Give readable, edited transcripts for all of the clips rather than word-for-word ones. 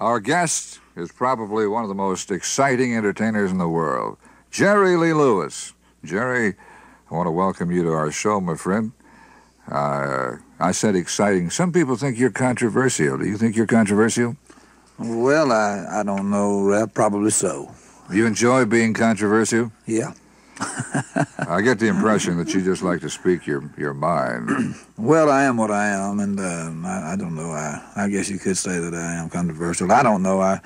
Our guest is probably one of the most exciting entertainers in the world, Jerry Lee Lewis. Jerry, I want to welcome you to our show, my friend. I said exciting. Some people think you're controversial. Do you think you're controversial? Well, I don't know, Rep. Probably so. You enjoy being controversial? Yeah. I get the impression that you just like to speak your mind. Well, I am what I am, and I don't know. I guess you could say that I am controversial. I don't know. I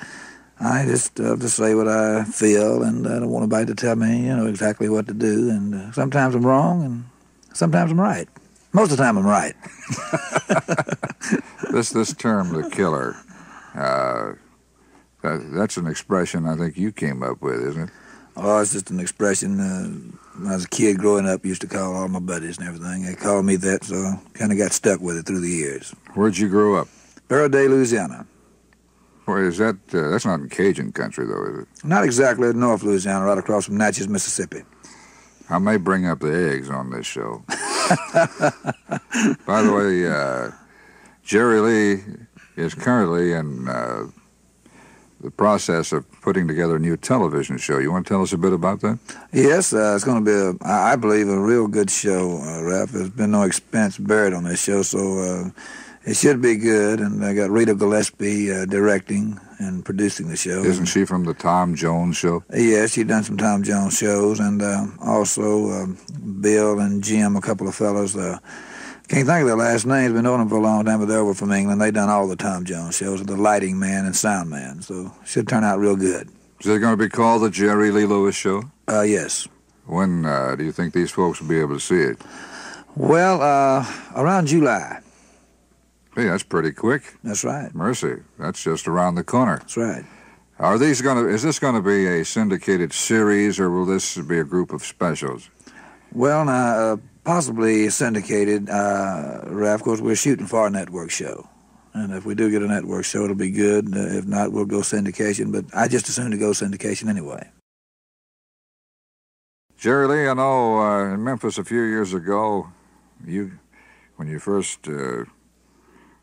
just say what I feel, and I don't want anybody to tell me, exactly what to do. And sometimes I'm wrong, and sometimes I'm right. Most of the time I'm right. This term, the killer, that's an expression I think you came up with, isn't it? Oh, it's just an expression. When I was a kid growing up, used to call all my buddies and everything. They called me that, so I kind of got stuck with it through the years. Where'd you grow up? Barrow Day, Louisiana. Where is that? That's not in Cajun country, though, is it? Not exactly North Louisiana, right across from Natchez, Mississippi. I may bring up the eggs on this show. By the way, Jerry Lee is currently in the process of putting together a new television show. You want to tell us a bit about that? Yes, it's going to be, I believe, a real good show, Ralph. There's been no expense buried on this show, so it should be good. And I got Rita Gillespie directing and producing the show. Isn't she from the Tom Jones Show? Yes, she's done some Tom Jones shows, and also Bill and Jim, a couple of fellows. Can't think of their last names. Been knowing them for a long time, but they're over from England. They done all the Tom Jones shows, the lighting man and sound man. So it should turn out real good. Is it going to be called the Jerry Lee Lewis Show? Yes. When do you think these folks will be able to see it? Well, around July. Hey, that's pretty quick. That's right. Mercy, that's just around the corner. That's right. Is this going to be a syndicated series, or will this be a group of specials? Well, now, possibly syndicated, Ralph. Of course, we're shooting for a network show. And if we do get a network show, it'll be good. If not, we'll go syndication. But I just assume to go syndication anyway. Jerry Lee, I know in Memphis a few years ago, when you first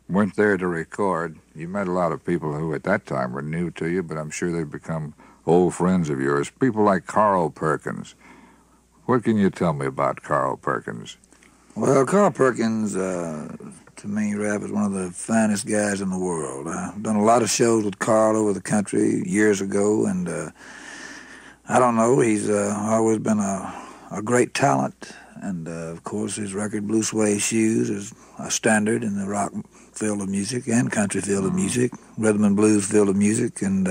went there to record, you met a lot of people who at that time were new to you, but I'm sure they've become old friends of yours. People like Carl Perkins. What can you tell me about Carl Perkins? Well, Carl Perkins, to me, Ralph, is one of the finest guys in the world. I've done a lot of shows with Carl over the country years ago, and I don't know, he's always been a great talent. And, of course, his record, Blue Suede Shoes, is a standard in the rock field of music and country field of music, rhythm and blues field of music. And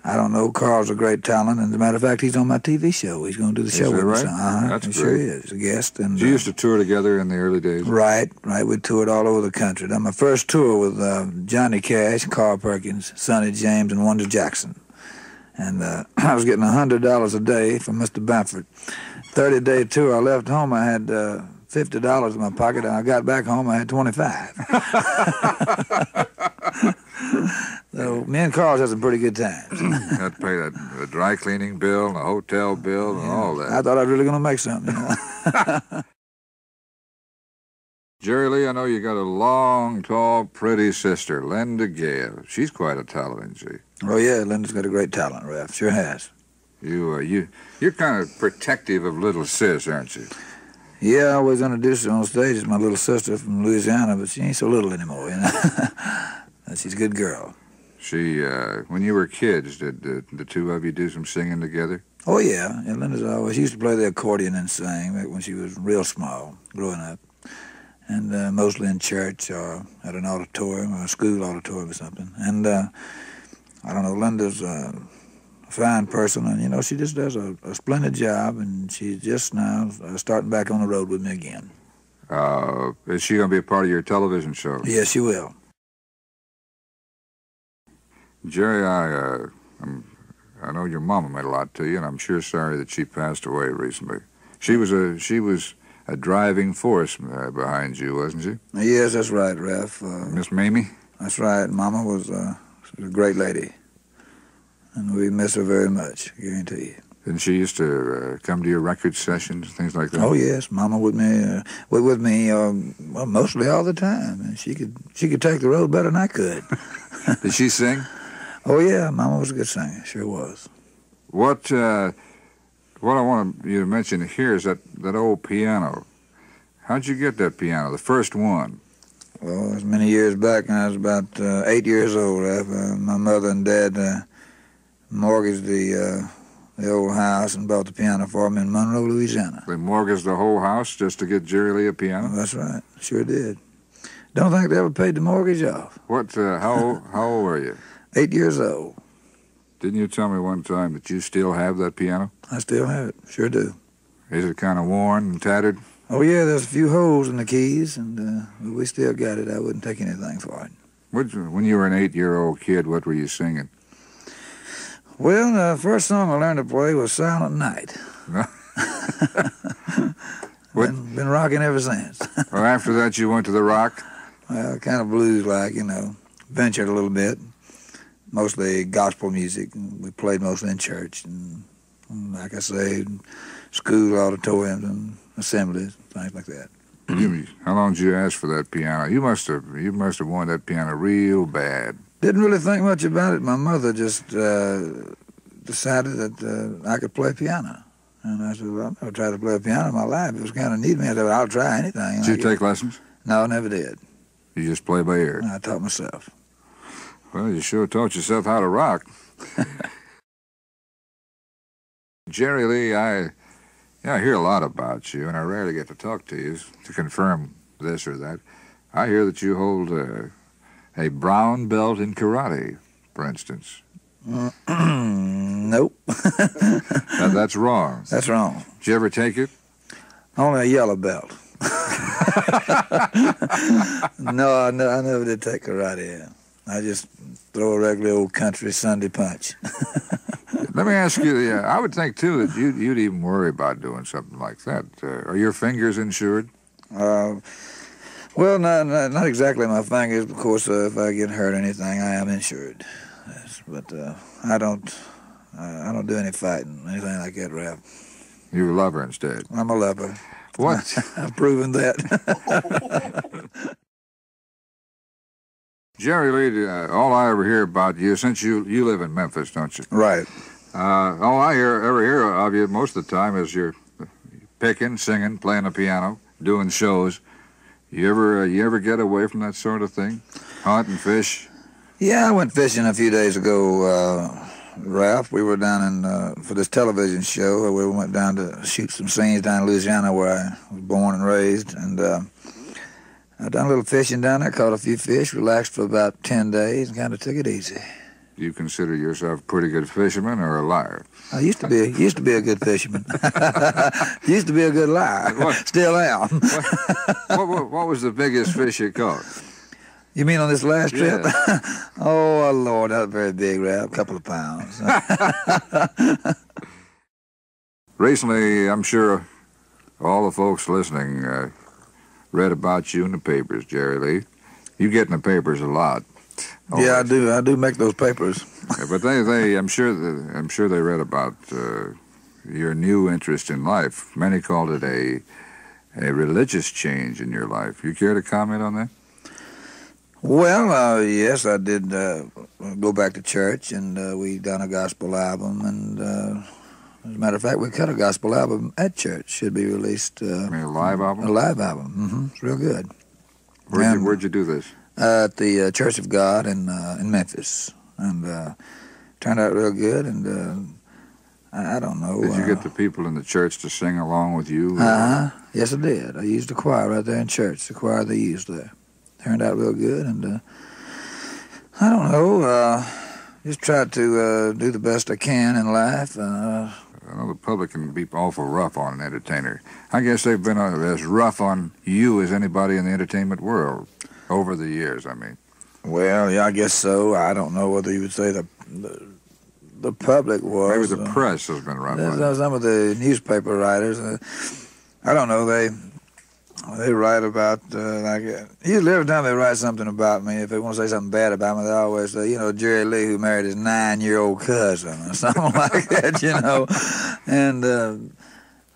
I don't know, Carl's a great talent. And as a matter of fact, he's on my TV show. He's going to do the show with right? us. That's great. Sure is, a guest. And you used to tour together in the early days? Right. We toured all over the country. Done my first tour with Johnny Cash, Carl Perkins, Sonny James, and Wanda Jackson. And I was getting $100 a day from Mr. Bamford. 30-day tour, I left home, I had $50 in my pocket, and I got back home, I had $25. So me and Carl had some pretty good times. Had to pay the dry cleaning bill and the hotel bill and all that. I thought I was really going to make something. Jerry Lee, I know you got a long, tall, pretty sister, Linda Gale. She's quite a talent, isn't she? Oh, yeah, Linda's got a great talent, Ralph. Sure has. You're kind of protective of little sis, aren't you? Yeah, I always introduce her on stage as my little sister from Louisiana, but she ain't so little anymore, She's a good girl. She, when you were kids, did the two of you do some singing together? Oh, yeah. Linda's she used to play the accordion and sing back when she was real small, growing up. And mostly in church or at an auditorium or a school auditorium or something. And I don't know, Linda's a fine person, and, she just does a splendid job, and she's just now starting back on the road with me again. Is she going to be a part of your television show? Yes, she will. Jerry, I know your mama meant a lot to you, and I'm sure sorry that she passed away recently. She was a driving force behind you, wasn't she? Yes, that's right, Ralph. Miss Mamie? That's right. Mama was a great lady, and we miss her very much, I guarantee you. And she used to come to your record sessions, things like that? Oh, yes. Mama with me, mostly all the time. And she could take the road better than I could. Did she sing? Oh, yeah, Mama was a good singer. Sure was. What I want you to mention here is that old piano. How'd you get that piano, the first one? Well, it was many years back, and I was about 8 years old. My mother and Dad mortgaged the old house and bought the piano for me in Monroe, Louisiana. They mortgaged the whole house just to get Jerry Lee a piano? Well, that's right. Sure did. Don't think they ever paid the mortgage off. What? How old were you? 8 years old. Didn't you tell me one time that you still have that piano? I still have it. Sure do. Is it kind of worn and tattered? Oh, yeah, there's a few holes in the keys, and we still got it. I wouldn't take anything for it. When you were an 8-year-old kid, what were you singing? Well, the first song I learned to play was Silent Night. Been rocking ever since. Well, after that, you went to the rock? Well, kind of blues-like, ventured a little bit. Mostly gospel music. We played mostly in church, and like I say, school auditoriums and assemblies, things like that. How long did you ask for that piano? You must have wanted that piano real bad. Didn't really think much about it. My mother just decided that I could play piano. And I said, well, I've never tried to play a piano in my life. It was kind of neat to me. I said, well, I'll try anything. Did you take lessons? No, I never did. You just play by ear? I taught myself. Well, you sure taught yourself how to rock. Jerry Lee, I hear a lot about you, and I rarely get to talk to you to confirm this or that. I hear that you hold a brown belt in karate, for instance. Nope. That's wrong. That's wrong. Did you ever take it? Only a yellow belt. No, I never did take karate. Yeah. I just throw a regular old country Sunday punch. Let me ask you, I would think, too, that you'd even worry about doing something like that. Are your fingers insured? Well, not exactly my fingers. Of course, if I get hurt or anything, I am insured. Yes, but I don't do any fighting, anything like that, Rap. You're a lover instead. I'm a lover. What? I've proven that. Jerry Lee, all I ever hear about you, since you live in Memphis, don't you? Right. All I ever hear of you most of the time is you're picking, singing, playing the piano, doing shows. You ever get away from that sort of thing? Hunt and fish? Yeah, I went fishing a few days ago, Ralph. We were down in for this television show. We went down to shoot some scenes down in Louisiana where I was born and raised, and I done a little fishing down there, caught a few fish, relaxed for about 10 days, and kind of took it easy. Do you consider yourself a pretty good fisherman or a liar? I used to be a good fisherman. Used to be a good liar. What? Still am. What was the biggest fish you caught? You mean on this last trip? Yeah. Oh, Lord, that was very big, Rap. A couple of pounds. Recently, I'm sure all the folks listening read about you in the papers, Jerry Lee. You get in the papers a lot. Always. Yeah, I do. I do make those papers. Yeah, but I'm sure they read about your new interest in life. Many called it a religious change in your life. You care to comment on that? Well, yes, I did go back to church, and we done a gospel album, and as a matter of fact, we cut a gospel album at church. Should be released. A live album? A live album. Mm-hmm. It's real good. Where'd you do this? At the Church of God in Memphis, and turned out real good. And I don't know. Did you get the people in the church to sing along with you? Yes, I did. I used the choir right there in church. The choir they used there turned out real good, and I don't know. Just tried to do the best I can in life. I know the public can be awful rough on an entertainer. I guess they've been as rough on you as anybody in the entertainment world over the years, I mean. Well, yeah, I guess so. I don't know whether you would say the public was. Maybe the press has been rough on you. Some of the newspaper writers, I don't know, they write about, usually every time they write something about me, if they want to say something bad about me, they always say, Jerry Lee, who married his 9-year-old cousin, or something like that, And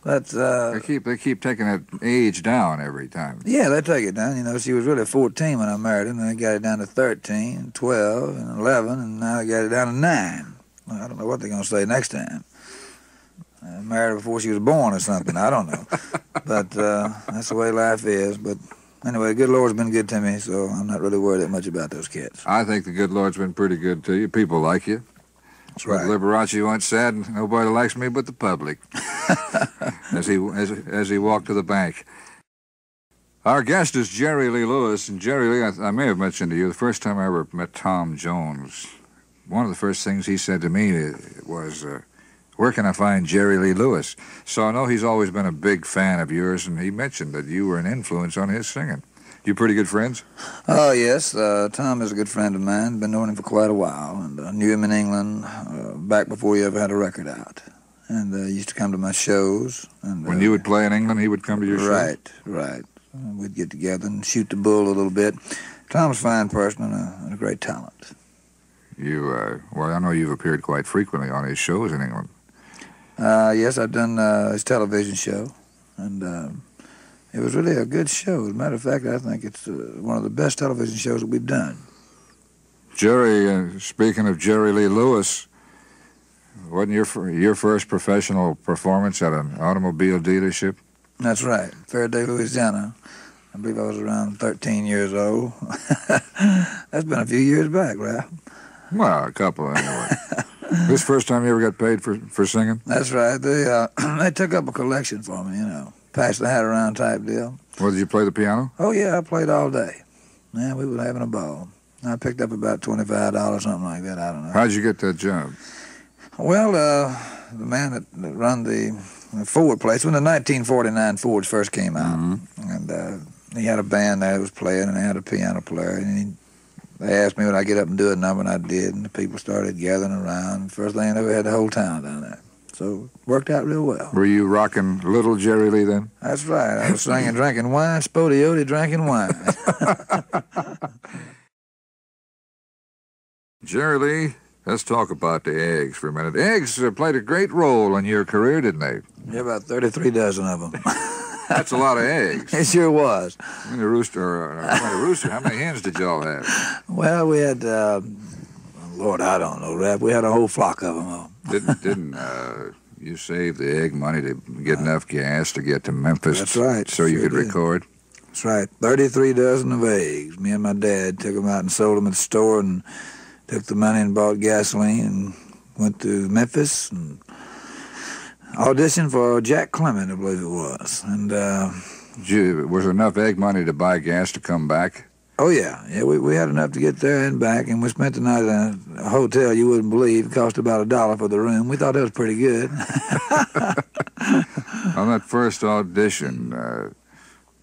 But They keep taking that age down every time. yeah, they take it down. You know, she was really 14 when I married her, and they got it down to 13, 12, and 11, and now they got it down to 9. Well, I don't know what they're going to say next time. I married her before she was born or something. I don't know. But that's the way life is. But anyway, the good Lord's been good to me, so I'm not really worried that much about those kids. I think the good Lord's been pretty good to you. People like you. That's right. Liberace once said, "Nobody likes me but the public," as he walked to the bank. Our guest is Jerry Lee Lewis, and Jerry Lee, I may have mentioned to you, the first time I ever met Tom Jones, one of the first things he said to me was, "Where can I find Jerry Lee Lewis?" So I know he's always been a big fan of yours, and he mentioned that you were an influence on his singing. You pretty good friends? Oh, yes. Tom is a good friend of mine. Been knowing him for quite a while, and knew him in England back before he ever had a record out. And used to come to my shows. And when you would play in England, he would come to your shows? Right. We'd get together and shoot the bull a little bit. Tom's a fine person and a great talent. Well, I know you've appeared quite frequently on his shows in England. Yes, I've done his television show, and it was really a good show. As a matter of fact, I think it's one of the best television shows that we've done. Jerry, speaking of Jerry Lee Lewis, wasn't your first professional performance at an automobile dealership? That's right, Faraday, Louisiana. I believe I was around 13 years old. That's been a few years back, Ralph. Well, a couple anyway. This first time you ever got paid for singing? That's right. They took up a collection for me, you know. Pass the hat around type deal. Well, did you play the piano? Oh, yeah, I played all day. Man, we were having a ball. I picked up about $25, something like that, I don't know. How'd you get that job? Well, the man that run the Ford place, when the 1949 Fords first came out, and he had a band there that was playing, and they had a piano player, and they asked me would I get up and do a number, and I did, and the people started gathering around. First thing I knew, we had the whole town down there. So it worked out real well. Were you rocking little Jerry Lee then? That's right. I was singing, drinking wine, Spodiote, drinking wine. Jerry Lee, let's talk about the eggs for a minute. Eggs played a great role in your career, didn't they? Yeah, about 33 dozen of them. That's a lot of eggs. It sure was. How many how many hens did y'all have? Well, we had, Lord, I don't know, Rap. We had a whole flock of them. Didn't you save the egg money to get enough gas to get to Memphis? That's right. So you could record? That's right. 33 dozen of eggs. Me and my dad took them out and sold them at the store and took the money and bought gasoline and went to Memphis and auditioned for Jack Clement, I believe it was. And was there enough egg money to buy gas to come back? Oh, yeah. Yeah, we had enough to get there and back, and we spent the night in a hotel you wouldn't believe. It cost about $1 for the room. We thought that was pretty good. On that first audition,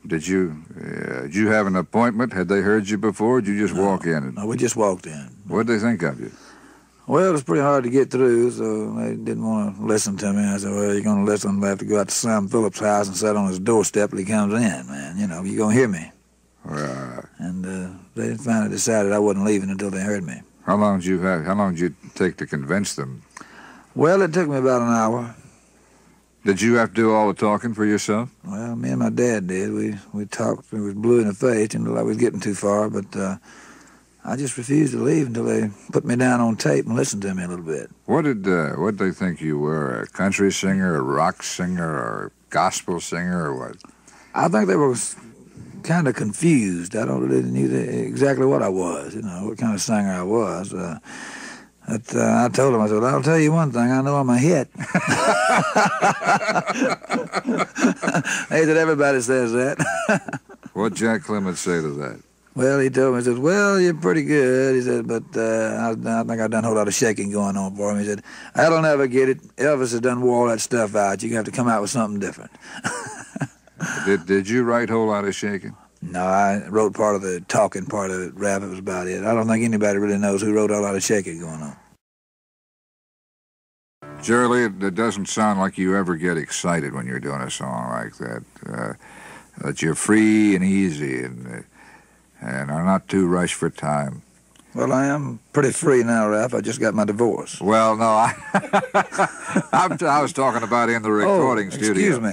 did you have an appointment? Had they heard you before, or did you just walk in? No, we just walked in. What did they think of you? Well, it was pretty hard to get through, so they didn't want to listen to me. I said, well, you're going to listen. I have to go out to Sam Phillips' house and sit on his doorstep till he comes in, man. You know, you're going to hear me. And they finally decided I wasn't leaving until they heard me. How long did you take to convince them? Well, it took me about an hour. Did you have to do all the talking for yourself? Well, me and my dad did. We talked. It was blue in the face. Didn't look like we was getting too far, but I just refused to leave until they put me down on tape and listened to me a little bit. What did they think you were? A country singer, a rock singer, or a gospel singer, or what? I think they were kind of confused. I don't really knew exactly what I was, you know, what kind of singer I was. I told them, I said, I'll tell you one thing, I know I'm a hit. Hey, that everybody says that. What'd Jack Clement say to that? Well, he told me, he said, well, you're pretty good. He said, but I think I've done a whole lot of shaking going on for him. He said, I don't ever get it. Elvis has done wore all that stuff out. You're going to have to come out with something different. Did you write a whole lot of shaking? No, I wrote part of the talking part of it. Rap, it was about it. I don't think anybody really knows who wrote a lot of shaking going on. Jerry Lee, it doesn't sound like you ever get excited when you're doing a song like that. That you're free and easy and are not too rushed for time. Well, I am pretty free now, Ralph. I just got my divorce. Well, no, I was talking about in the recording studio. Excuse me.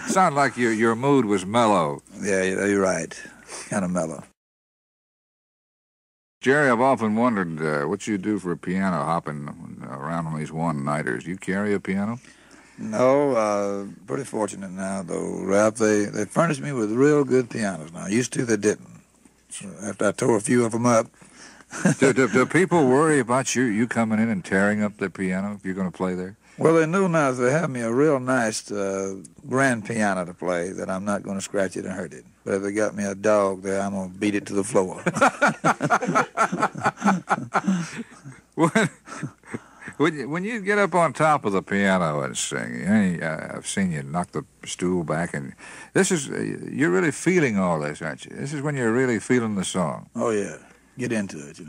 Sounded like your mood was mellow. Yeah, you're right. Kind of mellow. Jerry, I've often wondered what you do for a piano hopping around on these one-nighters. You carry a piano? No, pretty fortunate now, though, Ralph. They furnished me with real good pianos now. Used to, they didn't. So after I tore a few of them up. do people worry about you coming in and tearing up the piano if you're going to play there? Well, they know now that they have me a real nice grand piano to play that I'm not going to scratch it and hurt it. But if they got me a dog there, I'm going to beat it to the floor. When you get up on top of the piano and sing, I've seen you knock the stool back, and you're really feeling all this, aren't you? This is when you're really feeling the song. Oh, yeah. Get into it,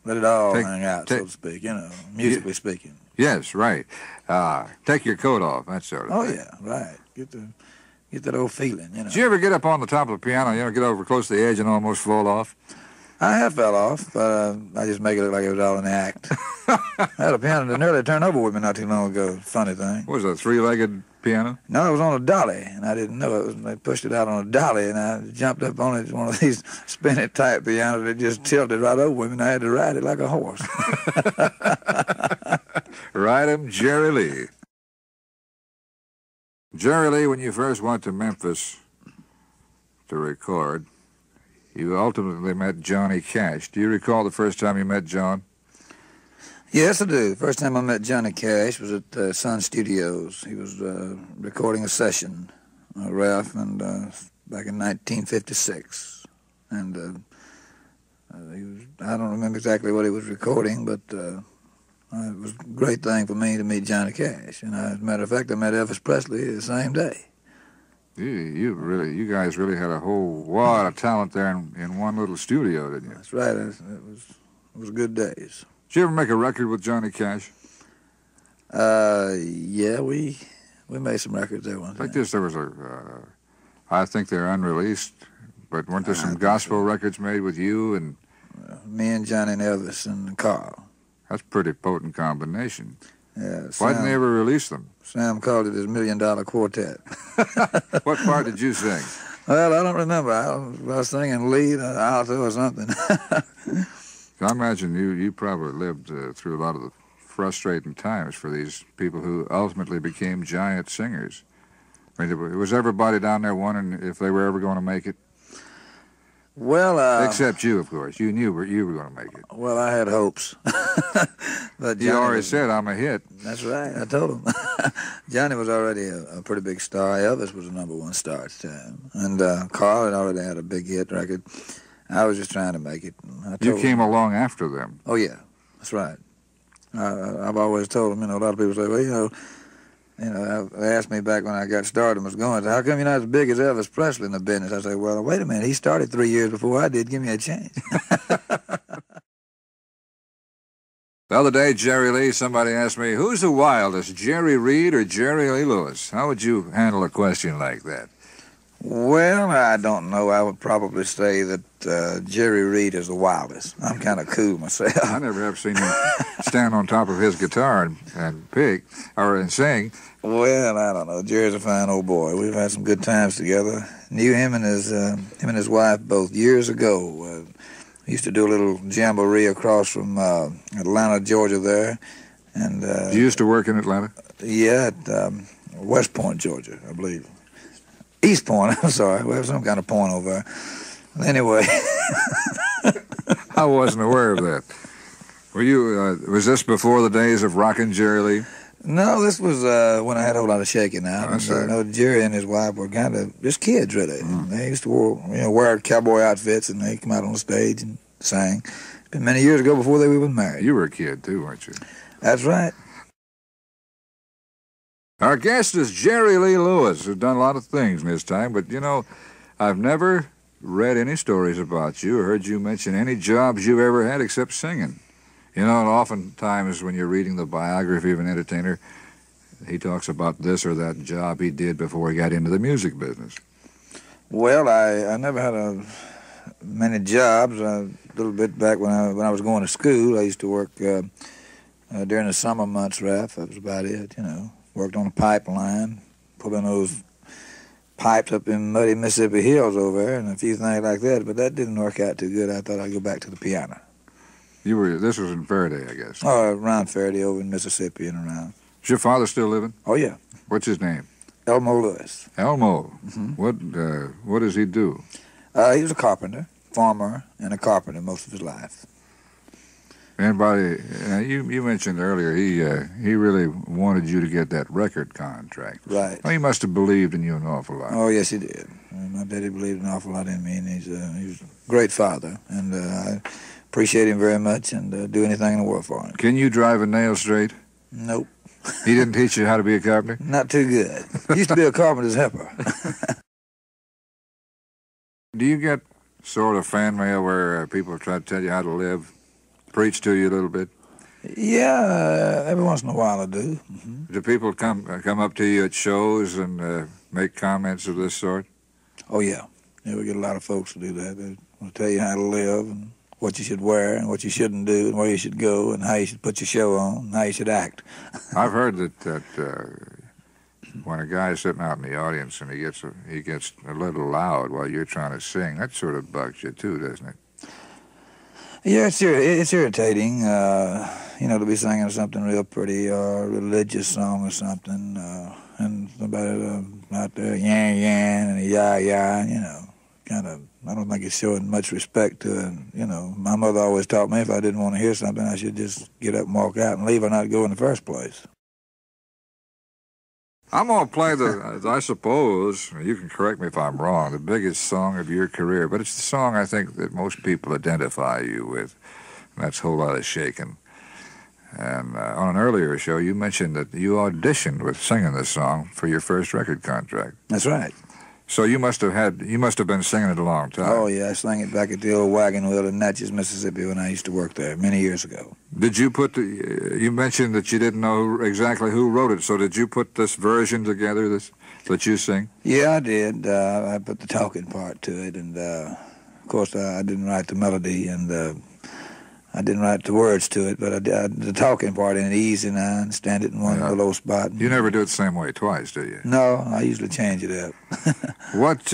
Let it all hang out, so to speak, musically speaking. Yes, right. Take your coat off, that sort of thing. Oh, yeah, right. Get that old feeling, Did you ever get up on the top of the piano, get over close to the edge and almost fall off? I have fell off, but I just make it look like it was all an act. I had a piano that nearly turned over with me not too long ago. Funny thing. What was it, a three-legged piano? No, it was on a dolly, and I didn't know it. They pushed it out on a dolly, and I jumped up on it, one of these spin-it-type pianos that just tilted right over with me, and I had to ride it like a horse. Ride him, Jerry Lee. Jerry Lee, when you first went to Memphis to record, you ultimately met Johnny Cash. Do you recall the first time you met John? Yes, I do. The first time I met Johnny Cash was at Sun Studios. He was recording a session, Ralph, and back in 1956. And I don't remember exactly what he was recording, but it was a great thing for me to meet Johnny Cash. And as a matter of fact, I met Elvis Presley the same day. You guys really had a whole lot of talent there in one little studio, didn't you? That's right. It was good days. Did you ever make a record with Johnny Cash? Yeah, we made some records there once. Like this, there was I think they're unreleased, but weren't there some gospel records made with you and me and Johnny and Elvis and Carl? That's a pretty potent combination. Yeah. Why didn't they ever release them? Sam called it his $1 Million Quartet. What part did you sing? Well, I don't remember. I was singing lead, alto, or something. I imagine you probably lived through a lot of the frustrating times for these people who ultimately became giant singers. I mean, was everybody down there wondering if they were ever going to make it? Well, except you, of course. You knew you were going to make it. Well, I had hopes. But you already said I'm a hit. That's right. I told him. Johnny was already a pretty big star. Elvis was the #1 star at the time. And Carl had already had a big hit record. I was just trying to make it. You came along after them. Oh, yeah. That's right. I've always told them, a lot of people say, well, they asked me back when I got started and was going, how come you're not as big as Elvis Presley in the business? I said, well, wait a minute. He started 3 years before I did. Give me a chance. The other day, Jerry Lee, somebody asked me, who's the wildest, Jerry Reed or Jerry Lee Lewis? How would you handle a question like that? Well, I don't know. I would probably say that Jerry Reed is the wildest. I'm kind of cool myself. I never have seen him stand on top of his guitar and pick and sing. Well, I don't know. Jerry's a fine old boy. We've had some good times together. Knew him and his wife both years ago. We used to do a little jamboree across from Atlanta, Georgia there. And you used to work in Atlanta? Yeah, at West Point, Georgia, I believe. East Point, I'm sorry. We have some kind of point over there. Anyway. I wasn't aware of that. Were you, was this before the days of rockin' Jerry Lee? No, this was when I had a whole lot of shaking out. Jerry and his wife were kind of just kids, really. Mm. They used to wear cowboy outfits, and they come out on the stage and sang. It's been many years ago before they were even married. You were a kid, too, weren't you? That's right. Our guest is Jerry Lee Lewis, who's done a lot of things in his time, but, I've never read any stories about you or heard you mention any jobs you've ever had except singing. And oftentimes when you're reading the biography of an entertainer, he talks about this or that job he did before he got into the music business. Well, I never had many jobs. A little bit back when I was going to school, I used to work during the summer months, Ralph. That was about it, you know. Worked on a pipeline, pulling those pipes up in muddy Mississippi hills over there and a few things like that, but that didn't work out too good. I thought I'd go back to the piano. This was in Faraday, I guess. Oh, around Faraday over in Mississippi and around. Is your father still living? Oh, yeah. What's his name? Elmo Lewis. Elmo. Mm-hmm. What does he do? He was a carpenter, farmer, and a carpenter most of his life. Anybody, you mentioned earlier he really wanted you to get that record contract. Right. Well, he must have believed in you an awful lot. Oh, yes, he did. My daddy believed an awful lot in me, and he was a great father, and I appreciate him very much and do anything in the world for him. Can you drive a nail straight? Nope. He didn't teach you how to be a carpenter? Not too good. Used to be a carpenter's helper. Do you get sort of fan mail where people try to tell you how to live, preach to you a little bit? Yeah, every once in a while I do. Mm-hmm. Do people come up to you at shows and make comments of this sort? Oh, yeah. Yeah, we get a lot of folks to do that. They want to tell you how to live and what you should wear and what you shouldn't do and where you should go and how you should put your show on and how you should act. I've heard that when a guy's sitting out in the audience and he gets a little loud while you're trying to sing, that sort of bugs you too, doesn't it? Yeah, it's irritating, to be singing something real pretty or a religious song or something, and somebody out there yan and ya, kind of, I don't think it's showing much respect to it. My mother always taught me if I didn't want to hear something, I should just get up and walk out and leave or not go in the first place. I'm going to play I suppose, you can correct me if I'm wrong, the biggest song of your career, but it's the song I think that most people identify you with, and that's Whole Lot of Shakin'. And on an earlier show, you mentioned that you auditioned with singing this song for your first record contract. That's right. So you must have been singing it a long time. Oh, yeah, I sang it back at the old wagon wheel in Natchez, Mississippi when I used to work there many years ago. Did you you mentioned that you didn't know exactly who wrote it, so did you put this version together that you sing? Yeah, I did. I put the talking part to it, and of course I didn't write the melody, and I didn't write the words to it, but I did the talking part in it easy, and I understand it in one low spot. You never do it the same way twice, do you? No, I usually change it up. What,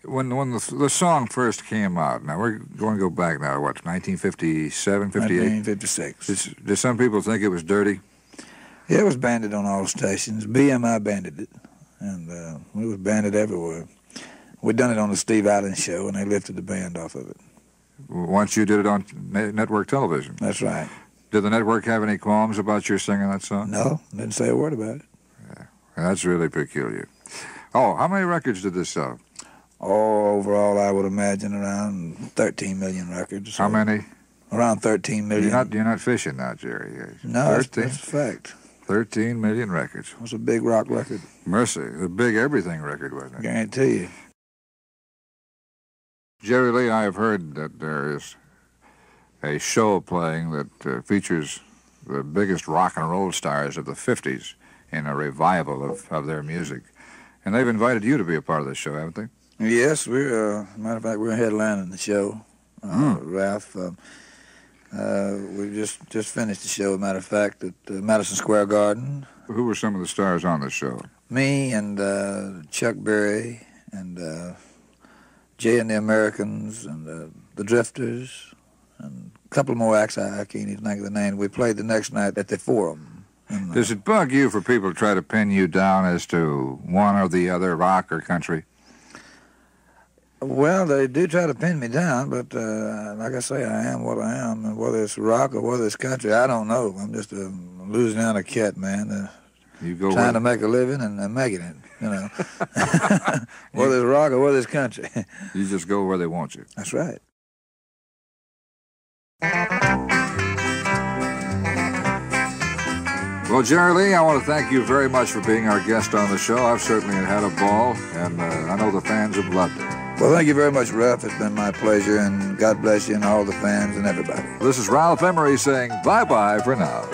when the song first came out, now we're going to go back now to what, 1957, 58? 1956. Did some people think it was dirty? Yeah, it was banded on all stations. BMI banded it, and it was banded everywhere. We'd done it on the Steve Allen show, and they lifted the band off of it. Once you did it on network television. That's right. Did the network have any qualms about your singing that song? No, didn't say a word about it. Yeah, that's really peculiar. Oh, how many records did this sell? Oh, overall, I would imagine around 13 million records. How many? Around 13 million. You're not fishing now, Jerry. No, that's a fact. 13 million records. It was a big rock record. Mercy, the big everything record, wasn't it? Guarantee you. Jerry Lee, I have heard that there is a show playing that features the biggest rock and roll stars of the 50s in a revival of their music. And they've invited you to be a part of this show, haven't they? Yes, matter of fact, we're headlining the show, Ralph. We just finished the show, matter of fact, at Madison Square Garden. Who were some of the stars on the show? Me and Chuck Berry and Jay and the Americans and the Drifters and a couple more acts. I can't even think of the name. We played the next night at the Forum. Does it bug you for people to try to pin you down as to one or the other, rock or country? Well, they do try to pin me down, but like I say, I am what I am, and whether it's rock or whether it's country, I don't know. I'm just a Louisiana cat, man. Trying to make a living and making it, whether it's rock or whether it's country. You just go where they want you. That's right. Well, Jerry Lee, I want to thank you very much for being our guest on the show. I've certainly had a ball, and I know the fans have loved it. Well, thank you very much, Ralph. It's been my pleasure, and God bless you and all the fans and everybody. This is Ralph Emery saying bye-bye for now.